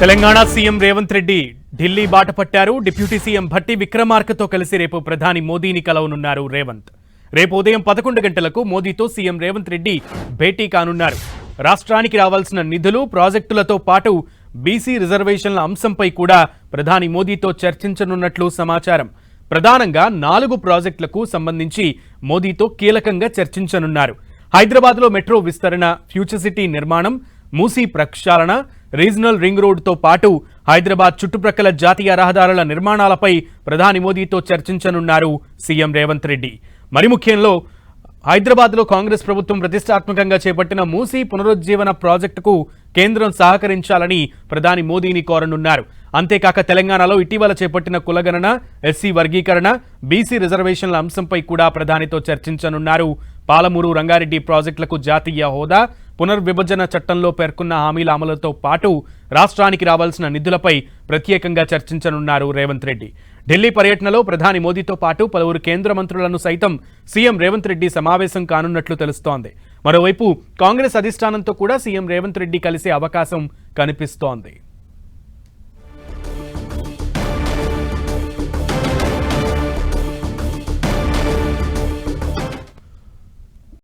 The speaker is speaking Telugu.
తెలంగాణ సీఎం రేవంత్ రెడ్డి ఢిల్లీ బాట పట్టారు. డిప్యూటీ సీఎం భట్టి విక్రమార్కతో కలిసి రేపు ప్రధాని మోదీని కలవనున్నారు రేవంత్. రేపు ఉదయం 11 గంటలకు మోదీతో సీఎం రేవంత్ రెడ్డి భేటీ కానున్నారు. రాష్ట్రానికి రావాల్సిన నిధులు, ప్రాజెక్టులతో పాటు బీసీ రిజర్వేషన్ల అంశంపై కూడా ప్రధాని మోదీతో చర్చించనున్నట్లు సమాచారం. ప్రధానంగా 4 ప్రాజెక్టులకు సంబంధించి మోదీతో కీలకంగా చర్చించనున్నారు. హైదరాబాద్లో మెట్రో విస్తరణ, ఫ్యూచర్ సిటీ నిర్మాణం, మూసీ ప్రక్షాళన, రీజనల్ రింగ్ రోడ్తో పాటు హైదరాబాద్ చుట్టుప్రక్కల జాతీయ రహదారుల నిర్మాణాలపై ప్రధాని మోదీతో చర్చించనున్నారు సీఎం రేవంత్ రెడ్డి. మరి ముఖ్యంలో హైదరాబాద్లో కాంగ్రెస్ ప్రభుత్వం ప్రతిష్టాత్మకంగా చేపట్టిన మూసీ పునరుజ్జీవన ప్రాజెక్టుకు కేంద్రం సహకరించాలని ప్రధాని మోదీని కోరనున్నారు. అంతేకాక తెలంగాణలో ఇటీవల చేపట్టిన కులగణన, ఎస్సీ వర్గీకరణ, బీసీ రిజర్వేషన్ల అంశంపై కూడా ప్రధానితో చర్చించనున్నారు. పాలమూరు, రంగారెడ్డి ప్రాజెక్టులకు జాతీయ హోదా, పునర్విభజన చట్టంలో పేర్కొన్న హామీల అమలుతో పాటు రాష్ట్రానికి రావాల్సిన నిధులపై ప్రత్యేకంగా చర్చించనున్నారు రేవంత్ రెడ్డి. ఢిల్లీ పర్యటనలో ప్రధాని మోదీతో పాటు పలువురు కేంద్ర మంత్రులను సైతం సీఎం రేవంత్ రెడ్డి సమావేశం కానున్నట్లు తెలుస్తోంది. మరోవైపు కాంగ్రెస్ అధిష్టానంతో కూడా సీఎం రేవంత్ రెడ్డి కలిసే అవకాశం కనిపిస్తోంది.